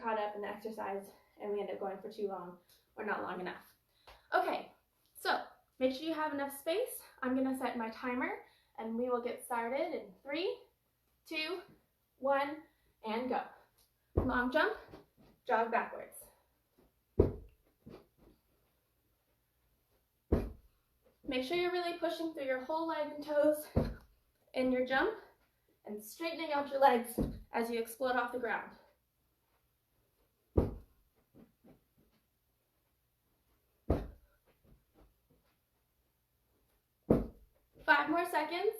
caught up in the exercise and we end up going for too long or not long enough. Okay, so make sure you have enough space. I'm gonna set my timer and we will get started in 3, 2, 1, and go. Long jump, jog backwards. Make sure you're really pushing through your whole leg and toes in your jump and straightening out your legs as you explode off the ground. 5 more seconds.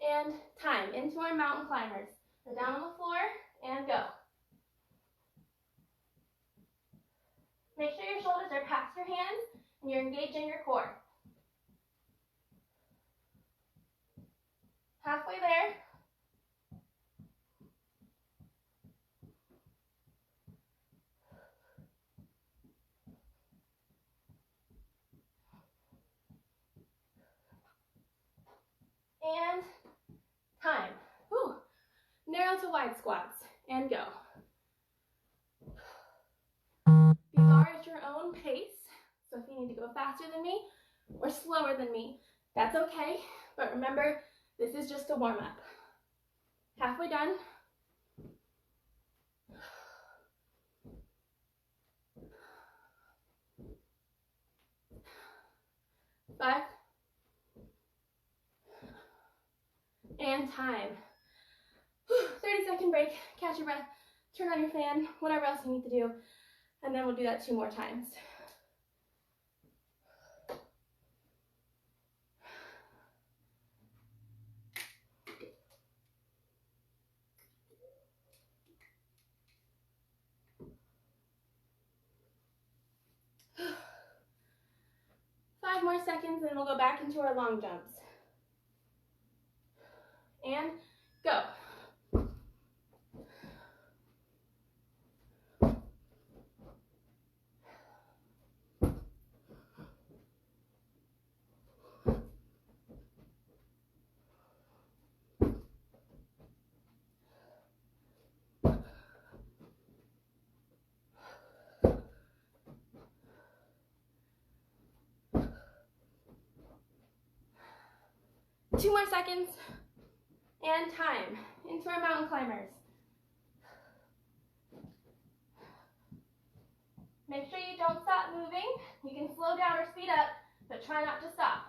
And time, into our mountain climbers. So down on the floor and go. Make sure your shoulders are past your hands and you're engaging your core. Halfway there. And time. Whew. Narrow to wide squats and go. These are at your own pace, so if you need to go faster than me or slower than me, that's okay, but remember, this is just a warm-up. Halfway done. 5. And time. 30-second break, catch your breath, turn on your fan, whatever else you need to do, and then we'll do that 2 more times. Five more seconds, and we'll go back into our long jumps. And go. Two more seconds. And time. Into our mountain climbers. Make sure you don't stop moving. You can slow down or speed up, but try not to stop.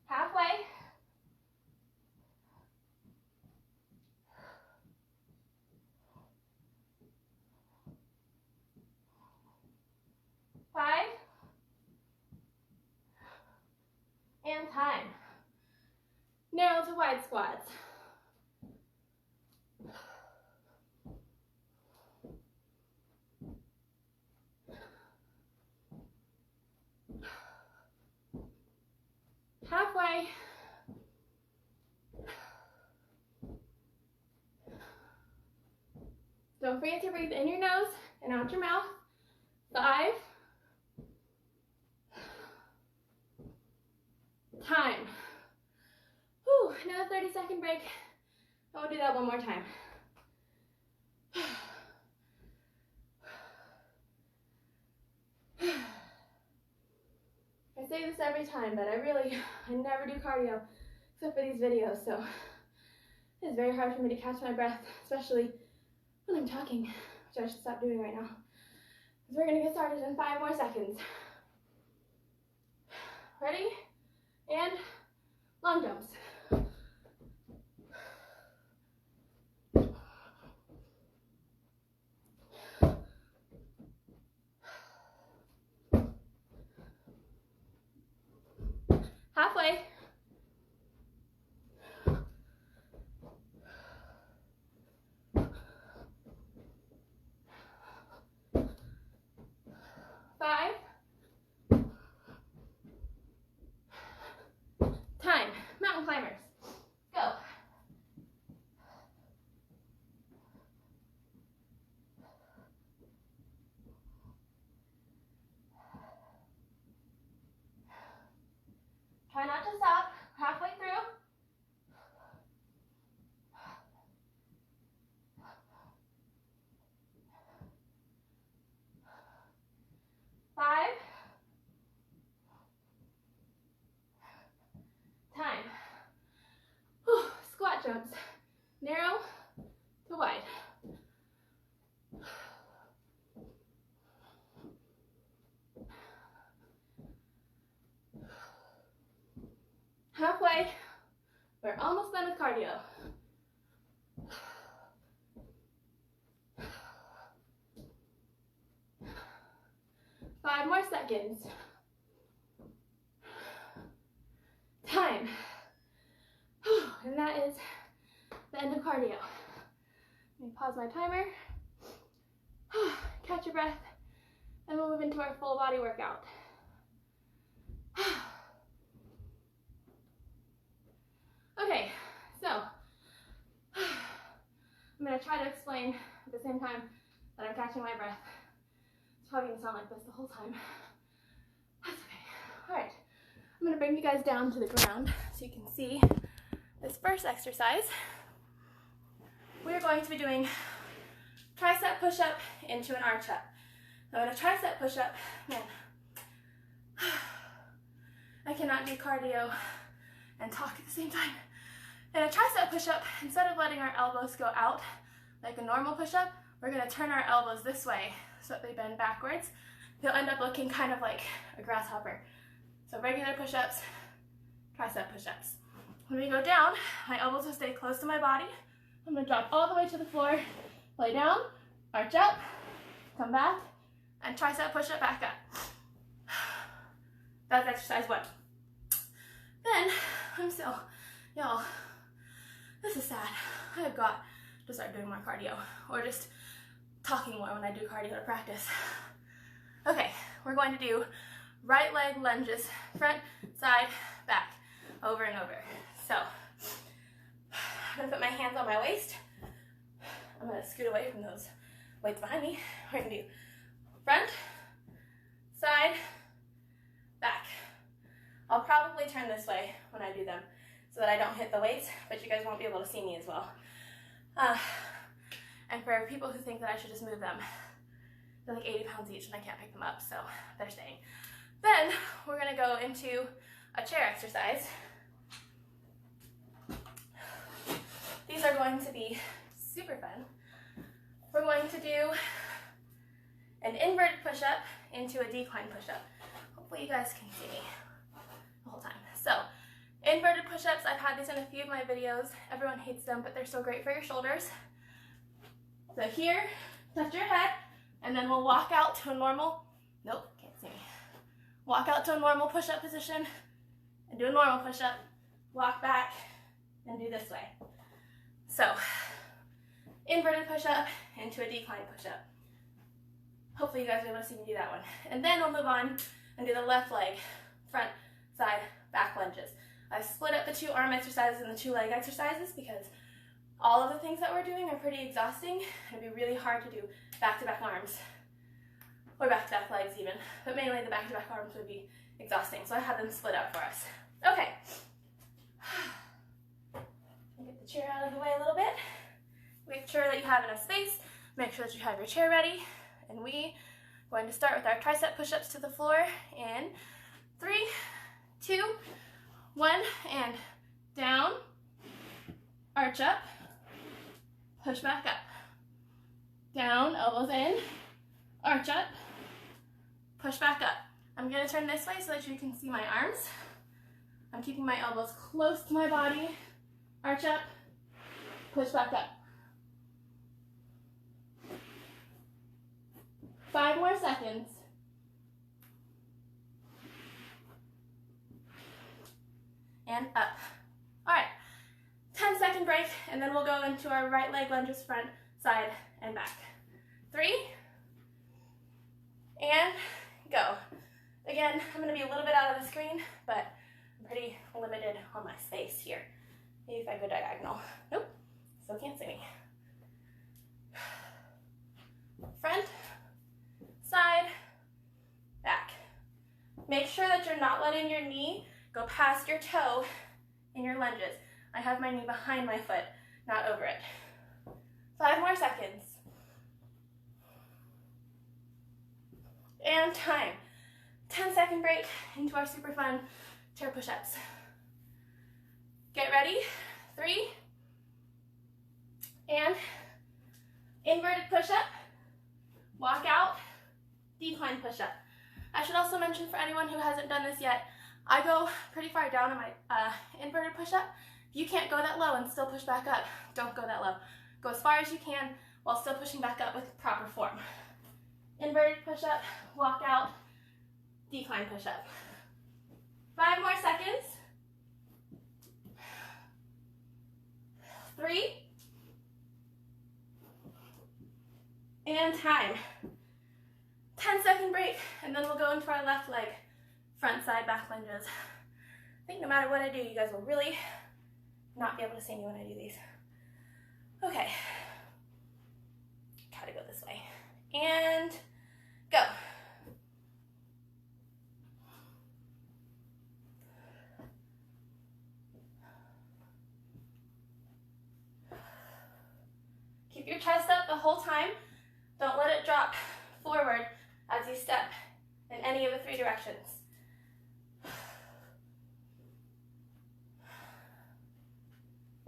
Halfway. 5. And time. Narrow to wide squats. Halfway. 'Don't forget to breathe in your nose and out your mouth. 5. Time. Whew, another 30-second break. And we'll do that one more time. I say this every time, but I never do cardio except for these videos, so it's very hard for me to catch my breath, especially when I'm talking, which I should stop doing right now. So we're gonna get started in 5 more seconds. Ready? And long jumps. Halfway. 5. Time. Mountain climbers. Go. Try not to stop. Halfway through. push-ups. Narrow to wide. Halfway. We're almost done with cardio. Five more seconds. Time. And that is the end of cardio. Let me pause my timer. Catch your breath. And we'll move into our full body workout. Okay, so I'm going to try to explain at the same time that I'm catching my breath. It's probably going to sound like this the whole time. That's okay. Alright, I'm going to bring you guys down to the ground so you can see this first exercise. We're going to be doing tricep push-up into an arch up. So in a tricep push-up, man, I cannot do cardio and talk at the same time. In a tricep push-up, instead of letting our elbows go out like a normal push-up, we're going to turn our elbows this way so that they bend backwards. They'll end up looking kind of like a grasshopper. So regular push-ups, tricep push-ups. When we go down, my elbows will stay close to my body. I'm going to drop all the way to the floor, lay down, arch up, come back, and tricep push-up back up. That's exercise 1. Then, y'all, this is sad. I have got to start doing more cardio, or just talking more when I do cardio to practice. Okay, we're going to do right leg lunges, front, side, back, over and over. So, I'm gonna put my hands on my waist. I'm gonna scoot away from those weights behind me. We're gonna do front, side, back. I'll probably turn this way when I do them so that I don't hit the weights, but you guys won't be able to see me as well. And for people who think that I should just move them, they're like 80 pounds each and I can't pick them up, so they're staying. Then we're gonna go into a chair exercise. These are going to be super fun. We're going to do an inverted push-up into a decline push-up. Hopefully you guys can see me the whole time. So, inverted push-ups, I've had these in a few of my videos. Everyone hates them, but they're so great for your shoulders. So here, touch your head, and then we'll walk out to a normal, nope, can't see me. Walk out to a normal push-up position, and do a normal push-up, walk back, and do this way. So, inverted push-up into a decline push-up. Hopefully you guys will be able to see me do that one. And then we'll move on and do the left leg, front, side, back lunges. I've split up the 2 arm exercises and the 2 leg exercises because all of the things that we're doing are pretty exhausting. It'd be really hard to do back-to-back arms, or back-to-back legs even, but mainly the back-to-back arms would be exhausting, so I have them split up for us. Okay. Get the chair out of the way a little bit. Make sure that you have enough space. Make sure that you have your chair ready. And we are going to start with our tricep push-ups to the floor in 3, 2, 1, and down, arch up, push back up. Down, elbows in, arch up, push back up. I'm going to turn this way so that you can see my arms. I'm keeping my elbows close to my body, arch up, push back up. 5 more seconds. And up. All right, 10-second break, and then we'll go into our right leg lunges, front, side, and back. 3, and go. Again, I'm gonna be a little bit out of the screen, but I'm pretty limited on my space here. Maybe if I go diagonal. Nope, still can't see me. Front, side, back. Make sure that you're not letting your knee go past your toe in your lunges. I have my knee behind my foot, not over it. 5 more seconds. And time. 10-second break into our super fun chair push-ups. Get ready. 3, And inverted push-up, walk out, decline push-up. I should also mention for anyone who hasn't done this yet, I go pretty far down in my inverted push-up. If you can't go that low and still push back up, don't go that low. Go as far as you can while still pushing back up with proper form. Inverted push-up, walk out, decline push-up. 5 more seconds. 3. And time. 10-second break, and then we'll go into our left leg, front side back lunges. I think no matter what I do, you guys will really not be able to see me when I do these. Okay. Gotta go this way. And go. Keep your chest up the whole time. Don't let it drop forward as you step in any of the 3 directions.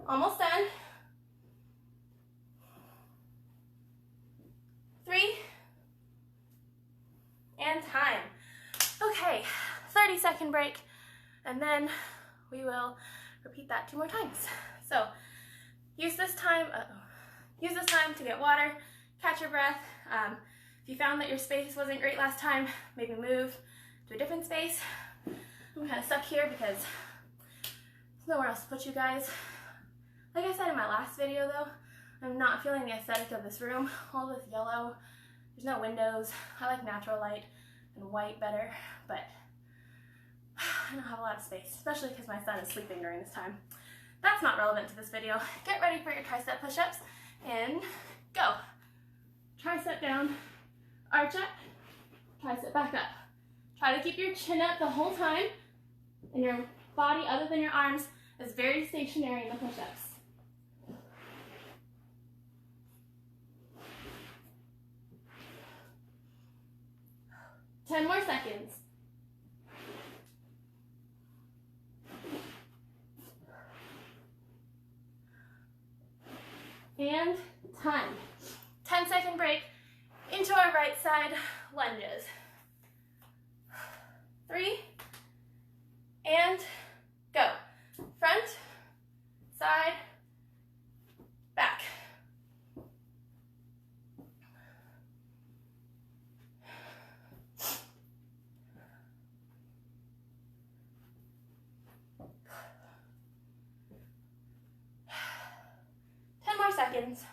Almost done. 3. And time. Okay, 30-second break, and then we will repeat that 2 more times. So use this time to get water, catch your breath. If you found that your space wasn't great last time, maybe move to a different space. I'm kind of stuck here because there's nowhere else to put you guys. Like I said in my last video though, I'm not feeling the aesthetic of this room. All this yellow, there's no windows. I like natural light and white better, but I don't have a lot of space, especially because my son is sleeping during this time. That's not relevant to this video. Get ready for your tricep push-ups and go. Tricep down, arch up, tricep back up. Try to keep your chin up the whole time, and your body, other than your arms, is very stationary in the push-ups. Ten more seconds. And time. 10-second break into our right side lunges. 3, and go. Front, side, back. Seconds.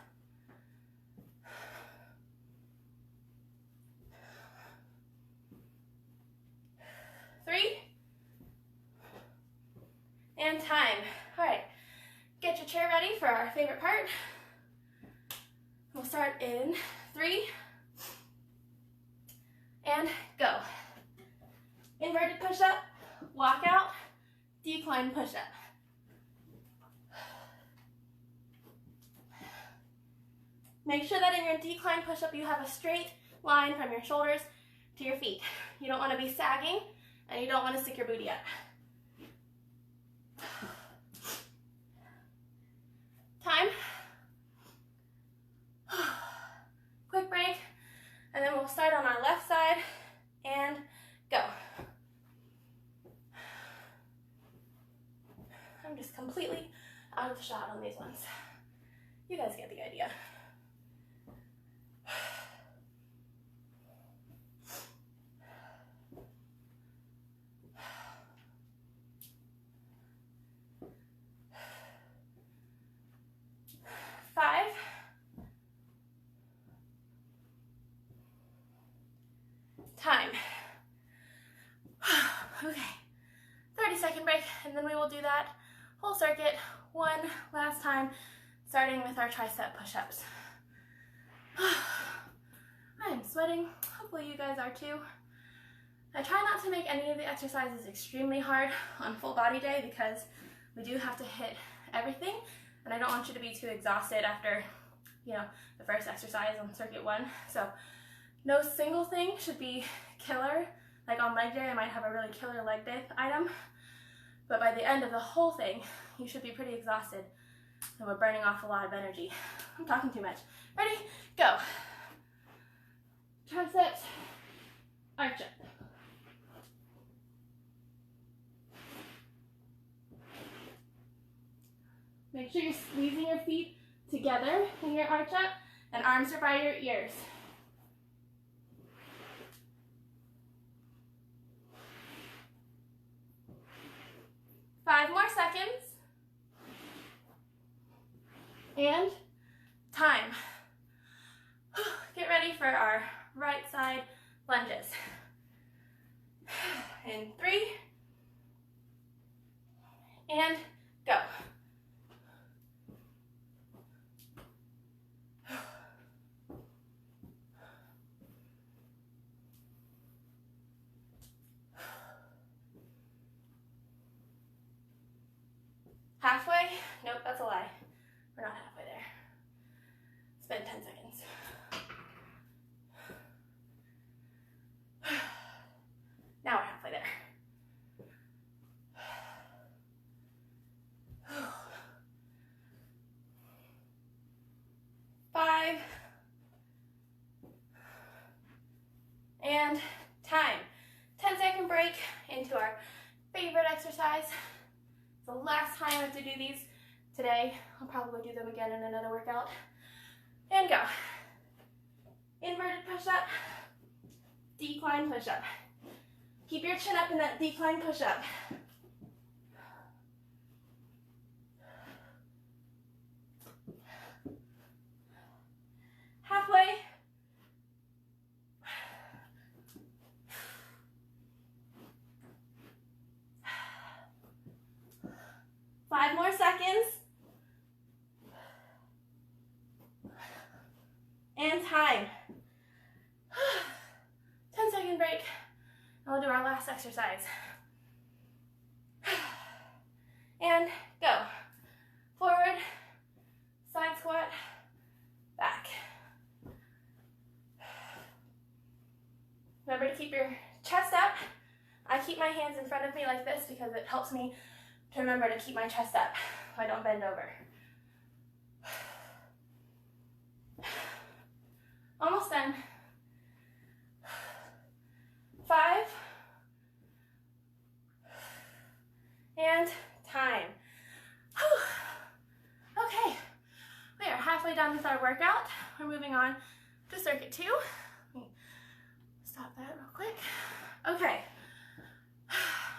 3, and time. All right, get your chair ready for our favorite part. We'll start in 3, and go. Inverted push-up, walk out, decline push-up. Make sure that in your decline push-up you have a straight line from your shoulders to your feet. You don't want to be sagging, and you don't want to stick your booty up. Time. Quick break, and then we'll start on our left side, and go. I'm just completely out of shot on these ones. You guys get the idea. 5, time. Okay, 30-second break, and then we will do that whole circuit one last time, starting with our tricep push-ups. I am sweating. Hopefully you guys are too. I try not to make any of the exercises extremely hard on full body day because we do have to hit everything, and I don't want you to be too exhausted after, the first exercise on circuit 1. So no single thing should be killer. Like on leg day, I might have a really killer leg day item, but by the end of the whole thing, you should be pretty exhausted, and we're burning off a lot of energy. I'm talking too much. Ready? Go. Triceps, arch up. Make sure you're squeezing your feet together in your arch up and arms are by your ears. Five more seconds. And time. Get ready for our right side lunges. In 3, and go. Halfway? Nope, that's a lie. We're not halfway there. It's been 10 seconds. Now we're halfway there. 5, and time. 10-second break into our favorite exercise. It's the last time I have to do these today. I'll probably do them again in another workout. And go. Inverted push-up, decline push-up. Keep your chin up in that decline push-up. Halfway. 5 more seconds. And time. 10-second break. And we'll do our last exercise. And go. Forward, side squat, back. Remember to keep your chest up. I keep my hands in front of me like this because it helps me to remember to keep my chest up so I don't bend over. Almost done. 5. And time. Okay, we are halfway done with our workout. We're moving on to circuit 2. Let me stop that real quick. Okay,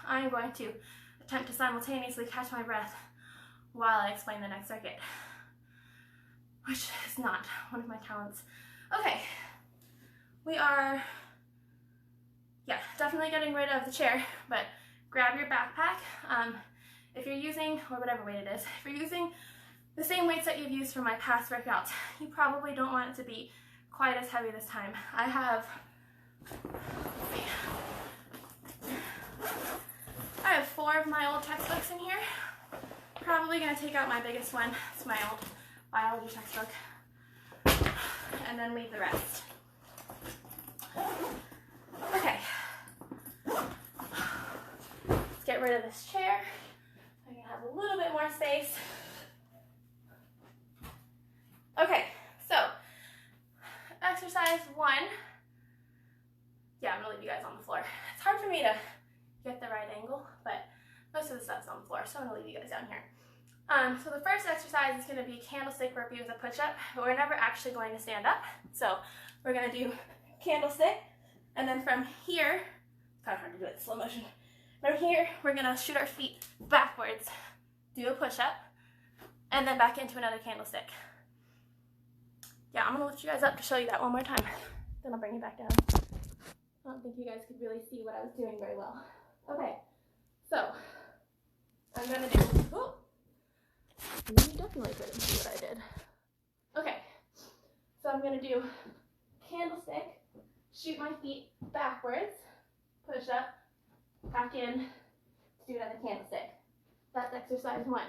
I'm going to attempt to simultaneously catch my breath while I explain the next circuit, which is not one of my talents. Okay, we are, definitely getting rid of the chair, but grab your backpack. If you're using, or whatever weight it is, if you're using the same weights that you've used for my past workouts, you probably don't want it to be quite as heavy this time. I have 4 of my old textbooks in here. Probably gonna take out my biggest one. It's my old biology textbook. And then leave the rest. Okay. Let's get rid of this chair. I can have a little bit more space. Okay, so exercise 1. Yeah, I'm gonna leave you guys on the floor. It's hard for me to get the right angle, but most of the stuff's on the floor, so I'm gonna leave you guys down here. So the first exercise is going to be candlestick burpee with a push-up, but we're never actually going to stand up. So we're going to do candlestick, and then from here, it's kind of hard to do it in slow motion. From here, we're going to shoot our feet backwards, do a push-up, and then back into another candlestick. Yeah, I'm going to lift you guys up to show you that one more time. Then I'll bring you back down. I don't think you guys could really see what I was doing very well. Okay, so I'm going to do, you definitely couldn't see what I did. Okay, so I'm going to do candlestick, shoot my feet backwards, push up, back in, do another candlestick. That's exercise 1.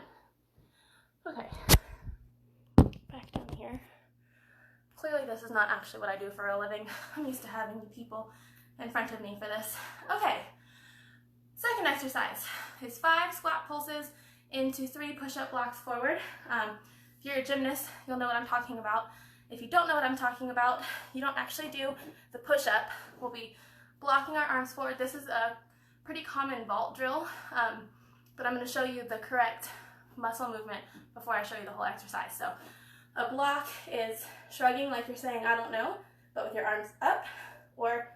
Okay, back down here. Clearly this is not actually what I do for a living. I'm used to having people in front of me for this. Okay, second exercise is 5 squat pulses into 3 push-up blocks forward. If you're a gymnast, you'll know what I'm talking about. If you don't know what I'm talking about, you don't actually do the push-up. We'll be blocking our arms forward. This is a pretty common vault drill, but I'm going to show you the correct muscle movement before I show you the whole exercise. So a block is shrugging like you're saying, I don't know, but with your arms up or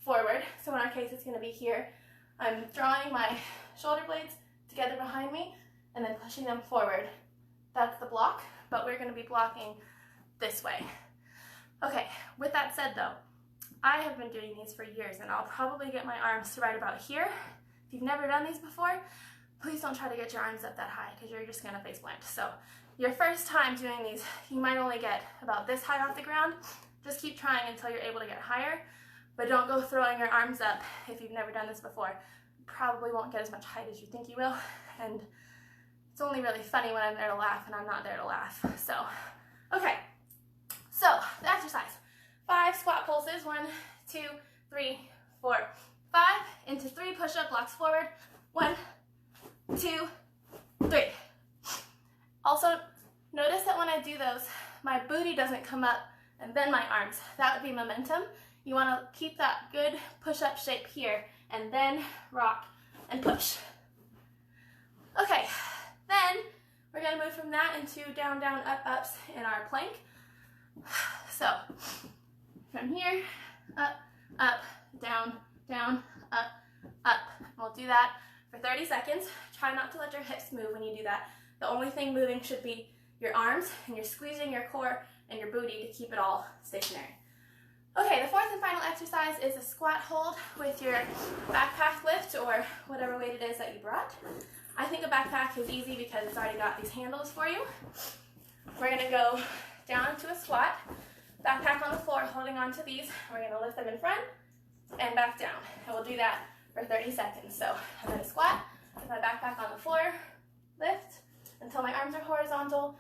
forward. So in our case, it's going to be here. I'm drawing my shoulder blades together behind me and then pushing them forward. That's the block, but we're going to be blocking this way. Okay, with that said though, I have been doing these for years and I'll probably get my arms to right about here. If you've never done these before, please don't try to get your arms up that high because you're just going to face plant. So your first time doing these, you might only get about this high off the ground. Just keep trying until you're able to get higher, but don't go throwing your arms up if you've never done this before. You probably won't get as much height as you think you will, and it's only really funny when I'm there to laugh and I'm not there to laugh. So, okay. So, the exercise. 5 squat pulses, 1, 2, 3, 4, 5, into 3 push-up blocks forward, 1, 2, 3. Also, notice that when I do those, my booty doesn't come up and then my arms. That would be momentum. You want to keep that good push-up shape here and then rock and push. Okay, then we're going to move from that into down, down, up, ups in our plank. So, from here, up, up, down, down, up, up. We'll do that for 30 seconds. Try not to let your hips move when you do that. The only thing moving should be your arms, and you're squeezing your core and your booty to keep it all stationary. Okay, the fourth and final exercise is a squat hold with your backpack lift or whatever weight it is that you brought. I think a backpack is easy because it's already got these handles for you. We're going to go down into a squat, backpack on the floor, holding on to these. We're going to lift them in front and back down. And we'll do that for 30 seconds. So I'm going to squat with my backpack on the floor, lift until my arms are horizontal,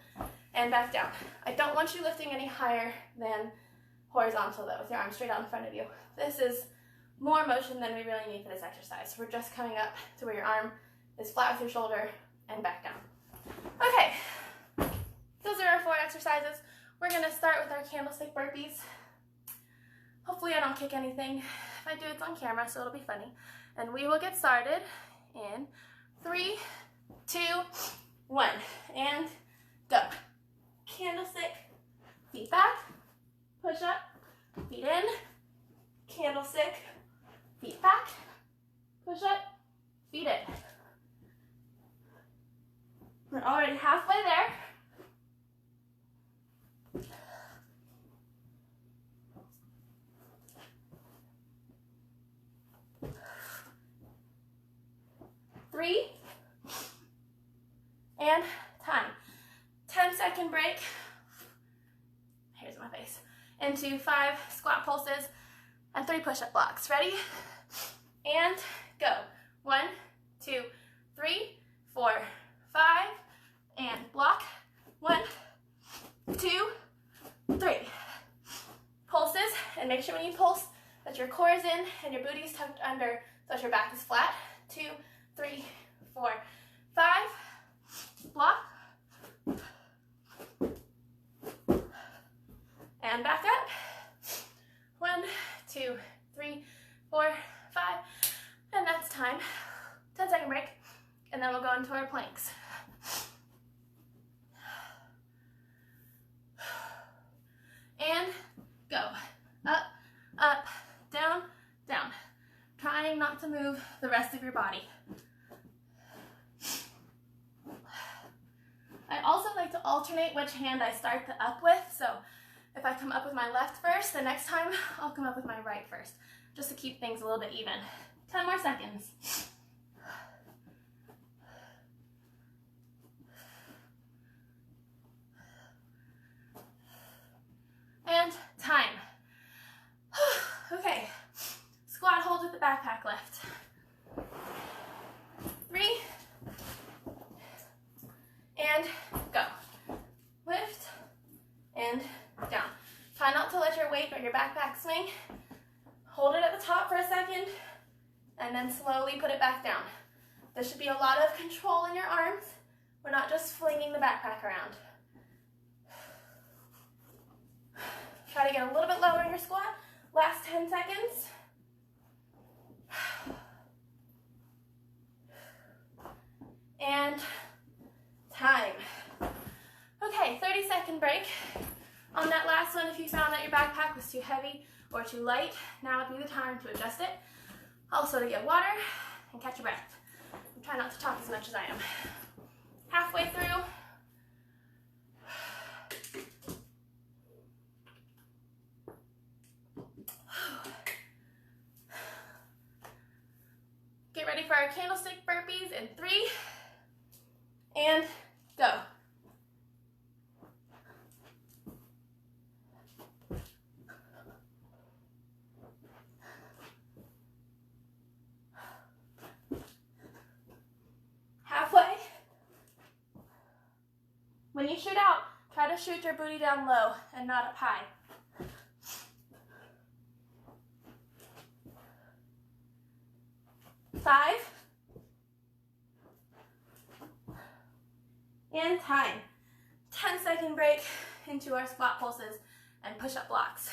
and back down. I don't want you lifting any higher than horizontal though, with your arms straight out in front of you. This is more motion than we really need for this exercise. We're just coming up to where your arm is flat with your shoulder and back down. Okay, those are our 4 exercises. We're gonna start with our candlestick burpees. Hopefully I don't kick anything. If I do, it's on camera, so it'll be funny. And we will get started in 3, 2, 1, and go. Candlestick, feet back, push up, feet in, candlestick, feet back, push up, feet in. We're already halfway there. Three, and time. 10-second break. Here's my face. Into 5 squat pulses and 3 push-up blocks. Ready? And go. 1, 2, 3, 4, 5, and block. 1, 2, 3. Pulses, and make sure when you pulse that your core is in and your booty is tucked under so that your back is flat. 2, 3, 4, 5. Block. And back up. 1, 2, 3, 4, 5. And that's time. 10-second break. And then we'll go into our planks. And go. Up, up, down, down. Trying not to move the rest of your body. I also like to alternate which hand I start the up with. So if I come up with my left first, the next time I'll come up with my right first, just to keep things a little bit even. 10 more seconds. And time. Okay, squat hold with the backpack lift. 3, and go. Lift, and down. Try not to let your weight or your backpack swing. Hold it at the top for a second, and then slowly put it back down. There should be a lot of control in your arms. We're not just flinging the backpack around. Try to get a little bit lower in your squat. Last 10 seconds. And time. Okay, 30-second break. On that last one, if you found that your backpack was too heavy or too light, now would be the time to adjust it. Also to get water and catch your breath. And try not to talk as much as I am. Halfway through. Get ready for our candlestick burpees in 3, and go. Halfway. When you shoot out, try to shoot your booty down low and not up high. 5, and time. 10-second break into our squat pulses and push-up blocks.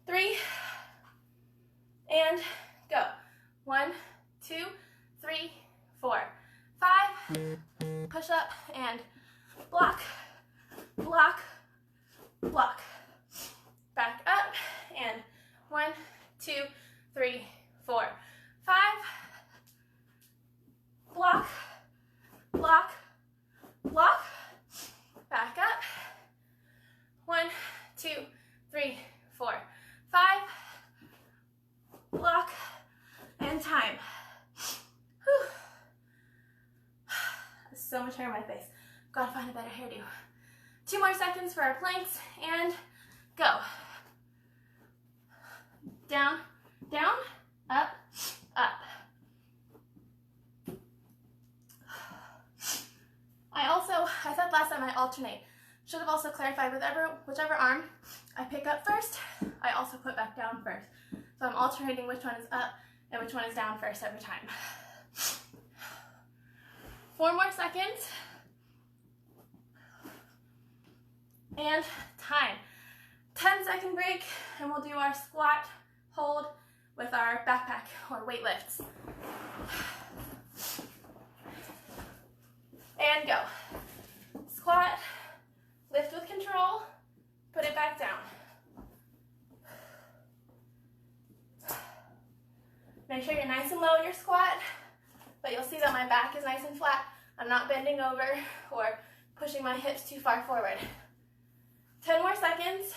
3, and go. 1, 2, 3, 4, 5. Push up and block, block, block. Back up and 1, 2, 3, 4, 5. Block, block, block. Back up. 1, 2, 3, 4, 5. Block and time. Whew. There's so much hair on my face. Gotta find a better hairdo. 2 more seconds for our planks and go. Down, down, up, up. I said last time I alternate. Should have also clarified whichever arm I pick up first, I also put back down first. So I'm alternating which one is up and which one is down first every time. 4 more seconds. And time. 10-second break, and we'll do our squat hold with our backpack or weight lifts. And go. Squat, lift with control, put it back down. Make sure you're nice and low in your squat, but you'll see that my back is nice and flat. I'm not bending over or pushing my hips too far forward. 10 more seconds.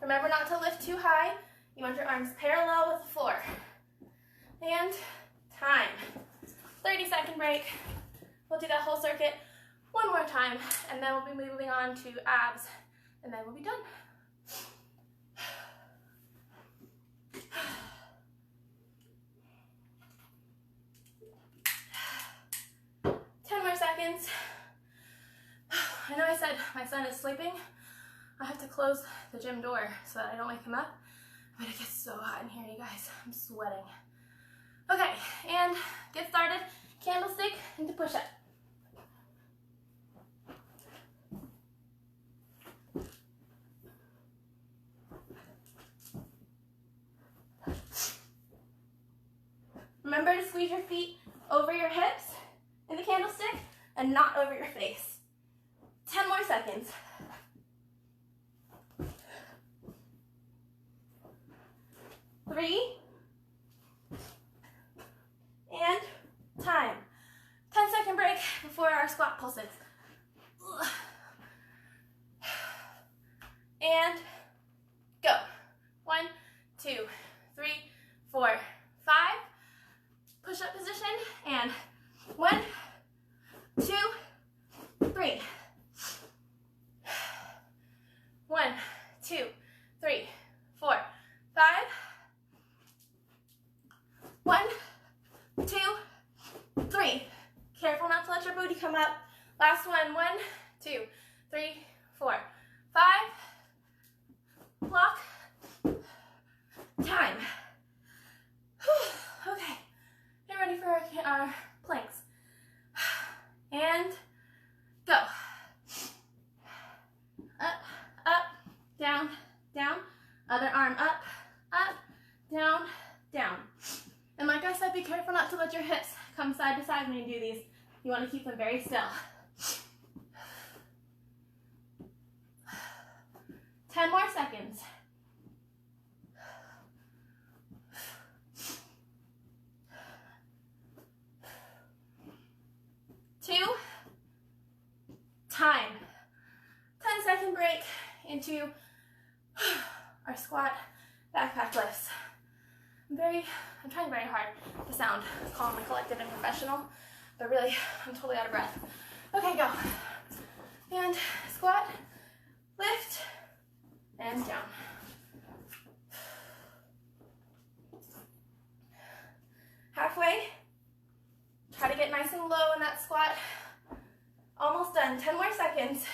Remember not to lift too high. You want your arms parallel with the floor. And time. 30-second break. We'll do that whole circuit one more time, and then we'll be moving on to abs, and then we'll be done. 10 more seconds. I know I said my son is sleeping. I have to close the gym door so that I don't wake him up, but it gets so hot in here, you guys. I'm sweating. Okay, and get started. Candlestick into push-up. Remember to squeeze your feet over your hips in the candlestick and not over your face. 10 more seconds. Three. And time. 10-second break before our squat pulses. And go. 1, 2, 3, 4, 5. Push-up position. And 1, 2, 3. 1, 2, 3, 4, 5. 1, 2, 3. Careful not to let your booty come up. Last one. 1, 2, 3, 4, 5. Block. Time. Whew. Okay. Get ready for our planks. And Go. Up, up, down, down. Other arm up, up, down, down. And like I said, be careful not to let your hips come side to side when you do these. You want to keep them very still. 10 more seconds. 2, time. 10-second break into our squat backpack lifts. I'm trying very hard to sound calm and collected and professional, but really, I'm totally out of breath. Okay, go. And squat, lift, and down. Halfway. Try to get nice and low in that squat. Almost done. 10 more seconds.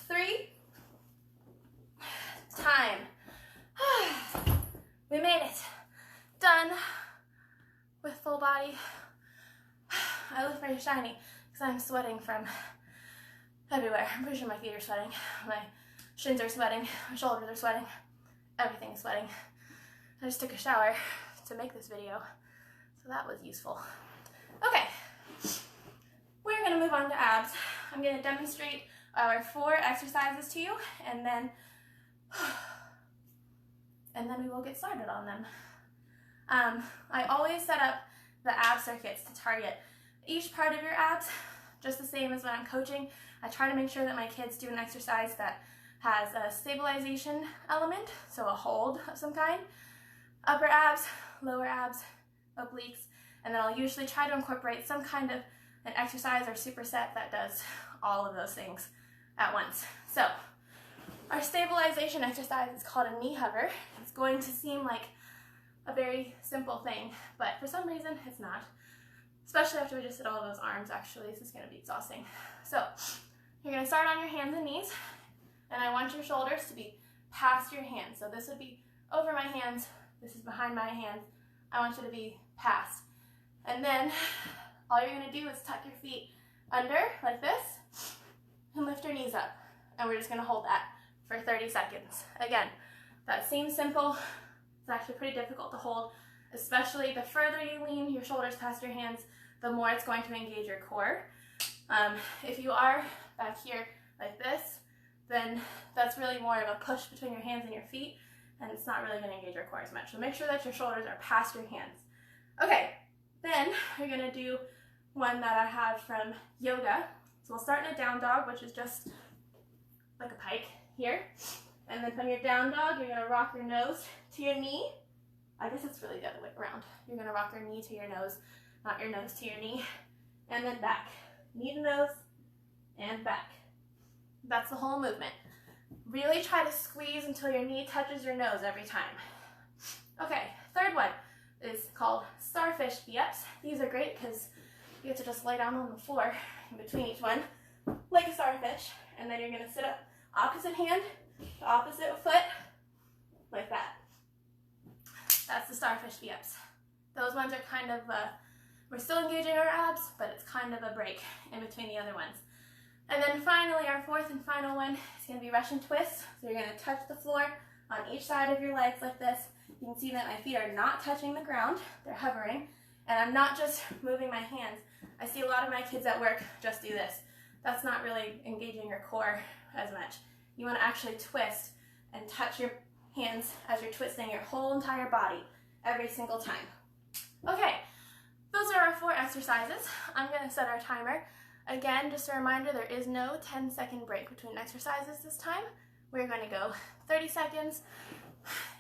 3. Time. We made it. Done with full body. I look very shiny because I'm sweating from everywhere. I'm pretty sure my feet are sweating. My shins are sweating. My shoulders are sweating. Everything is sweating. I just took a shower to make this video, so that was useful. Okay, we're gonna move on to abs. I'm gonna demonstrate our 4 exercises to you, and then we will get started on them. I always set up the ab circuits to target each part of your abs, just the same as when I'm coaching. I try to make sure that my kids do an exercise that has a stabilization element, so a hold of some kind, upper abs, lower abs, obliques, and then I'll usually try to incorporate some kind of an exercise or superset that does all of those things at once. So our stabilization exercise is called a knee hover. It's going to seem like a very simple thing, but for some reason it's not. Especially after we just did all those arms, actually, this is gonna be exhausting. So you're gonna start on your hands and knees, and I want your shoulders to be past your hands. So this would be over my hands, this is behind my hands. I want you to be past. And then all you're gonna do is tuck your feet under like this and lift your knees up. And we're just gonna hold that for 30 seconds. Again, that seems simple. It's actually pretty difficult to hold, especially the further you lean your shoulders past your hands, the more it's going to engage your core. If you are back here like this, then that's really more of a push between your hands and your feet, and it's not really going to engage your core as much. So make sure that your shoulders are past your hands. Okay, then you're going to do one that I have from yoga. So we'll start in a down dog, which is just like a pike here. And then from your down dog, you're going to rock your nose to your knee. I guess it's really the other way around. You're going to rock your knee to your nose, not your nose to your knee. And then back. Knee to nose and back. That's the whole movement. Really try to squeeze until your knee touches your nose every time. Okay, third one is called starfish V-ups. These are great because you get to just lay down on the floor in between each one, like a starfish, and then you're going to sit up opposite hand to opposite foot, like that. That's the starfish V-ups. Those ones are kind of, we're still engaging our abs, but it's kind of a break in between the other ones. And then finally, our fourth and final one is going to be Russian twists. So you're going to touch the floor on each side of your legs like this. You can see that my feet are not touching the ground, they're hovering, and I'm not just moving my hands. I see a lot of my kids at work just do this. That's not really engaging your core as much. You want to actually twist and touch your hands as you're twisting your whole entire body every single time. Okay, those are our 4 exercises. I'm going to set our timer. Again, just a reminder, there is no 10-second break between exercises this time. We're going to go 30 seconds,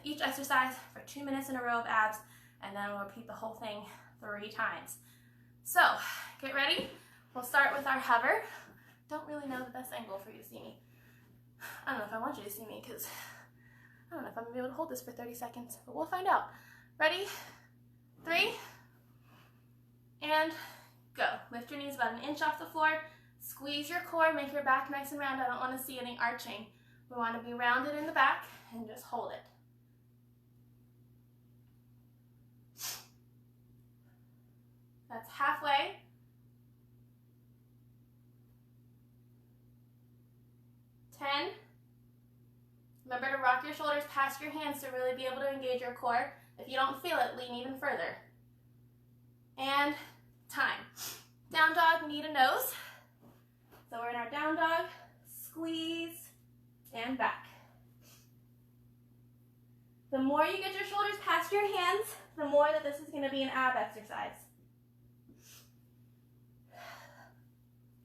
each exercise for 2 minutes in a row of abs, and then we'll repeat the whole thing 3 times. So, get ready. We'll start with our hover. Don't really know the best angle for you to see me. I don't know if I want you to see me because I don't know if I'm going to be able to hold this for 30 seconds, but we'll find out. Ready? 3, and go. Lift your knees about 1 inch off the floor. Squeeze your core, make your back nice and round. I don't want to see any arching. We want to be rounded in the back and just hold it. That's halfway. 10. Remember to rock your shoulders past your hands to really be able to engage your core. If you don't feel it, lean even further. And time. Down dog, knee to nose. So we're in our down dog, squeeze, and back. The more you get your shoulders past your hands, the more that this is going to be an ab exercise.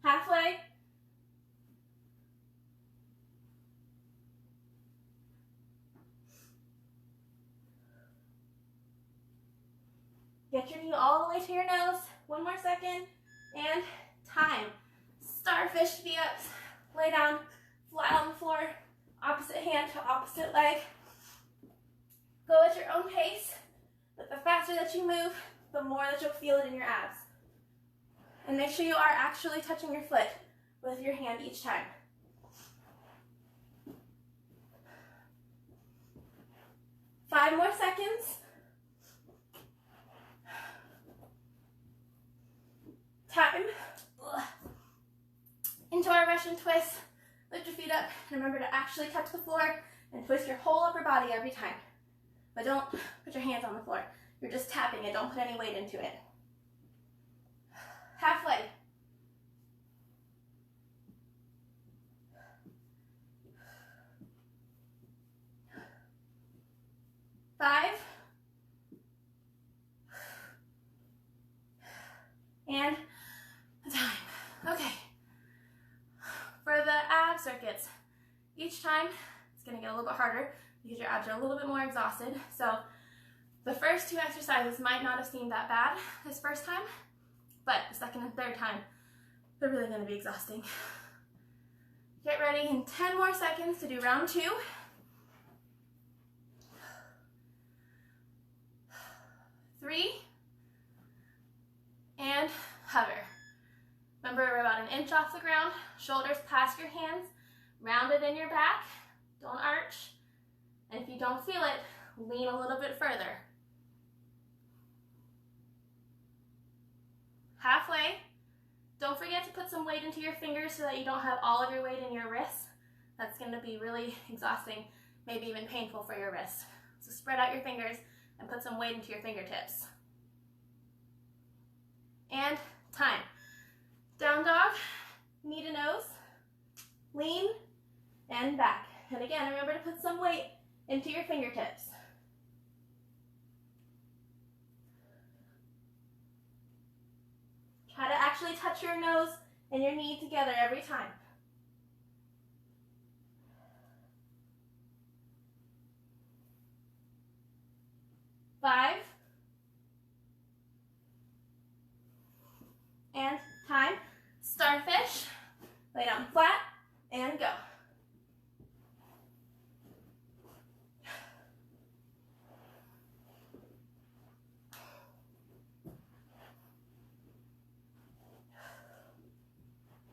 Halfway. Get your knee all the way to your nose. One more second. And time. Starfish to the ups. Lay down, flat on the floor. Opposite hand to opposite leg. Go at your own pace. But the faster that you move, the more that you'll feel it in your abs. And make sure you are actually touching your foot with your hand each time. Five more seconds. Time. Into our Russian twist. Lift your feet up and remember to actually touch the floor and twist your whole upper body every time. But don't put your hands on the floor. You're just tapping it. Don't put any weight into it. Halfway. Five. And time. Okay. For the ab circuits, each time it's going to get a little bit harder because your abs are a little bit more exhausted. So the first two exercises might not have seemed that bad this first time, but the second and third time, they're really going to be exhausting. Get ready in 10 more seconds to do round 2. 3. And hover. Remember, we're about an inch off the ground, shoulders past your hands, rounded in your back, don't arch, and if you don't feel it, lean a little bit further. Halfway. Don't forget to put some weight into your fingers so that you don't have all of your weight in your wrists. That's going to be really exhausting, maybe even painful for your wrists. So spread out your fingers and put some weight into your fingertips. And time. Down dog, knee to nose, lean, and back. And again, remember to put some weight into your fingertips. Try to actually touch your nose and your knee together every time. Five. And time. Starfish. Lay down flat and go.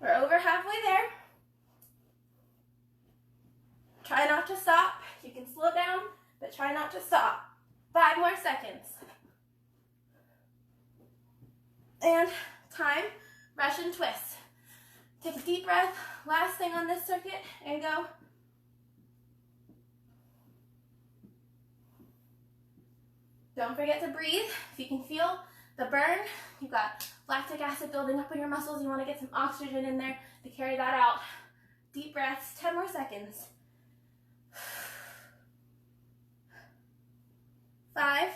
We're over halfway there. Try not to stop. You can slow down, but try not to stop. 5 more seconds. And time. Russian twist. Take a deep breath. Last thing on this circuit, and go. Don't forget to breathe. If you can feel the burn, you've got lactic acid building up in your muscles. You want to get some oxygen in there to carry that out. Deep breaths, 10 more seconds. 5.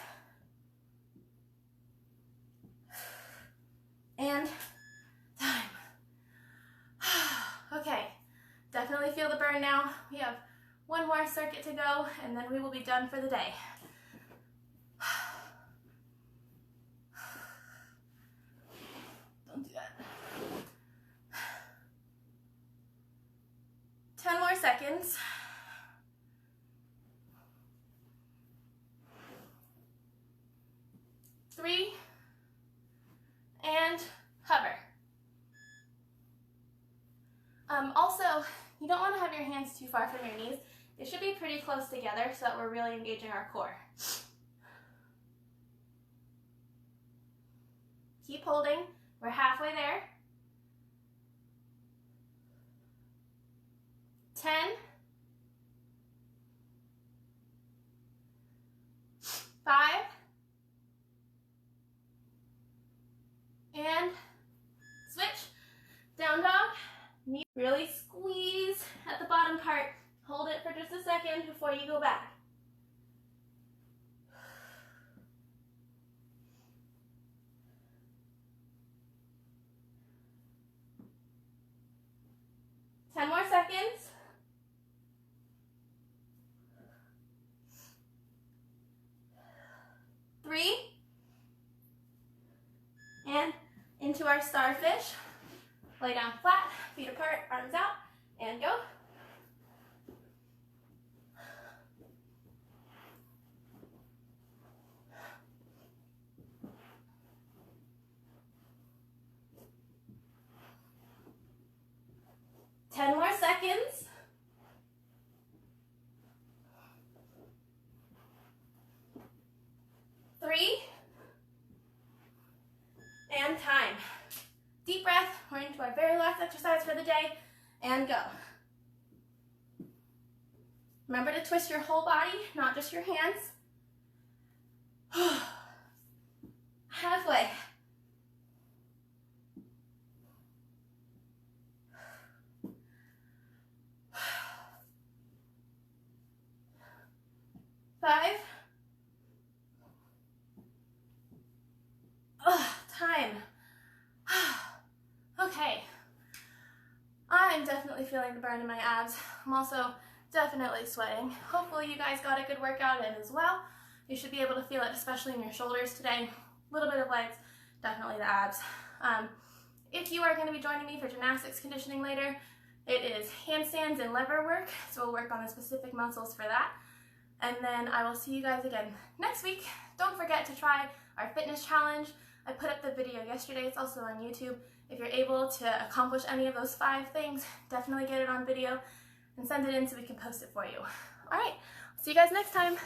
And time. Okay, definitely feel the burn now. We have one more circuit to go, and then we will be done for the day. Don't do that. 10 more seconds. 3, and hover. Also, you don't want to have your hands too far from your knees. They should be pretty close together so that we're really engaging our core. Keep holding. We're halfway there. 10. 5. And switch. Down dog. Knee. Really squeeze at the bottom part. Hold it for just a second before you go back. 10 more seconds. 3. And into our starfish. Lay down flat, feet apart, arms out, and go. Ten more seconds. 3. And time. Deep breath. We're into our very last exercise for the day. And go. Remember to twist your whole body, not just your hands. Halfway. Five. Time. Okay. I'm definitely feeling the burn in my abs. I'm also definitely sweating. Hopefully you guys got a good workout in as well. You should be able to feel it, especially in your shoulders today. A little bit of legs, definitely the abs. If you are going to be joining me for gymnastics conditioning later, it is handstands and lever work, so we'll work on the specific muscles for that. And then I will see you guys again next week. Don't forget to try our fitness challenge. I put up the video yesterday. It's also on YouTube. If you're able to accomplish any of those 5 things, definitely get it on video and send it in so we can post it for you. All right, see you guys next time.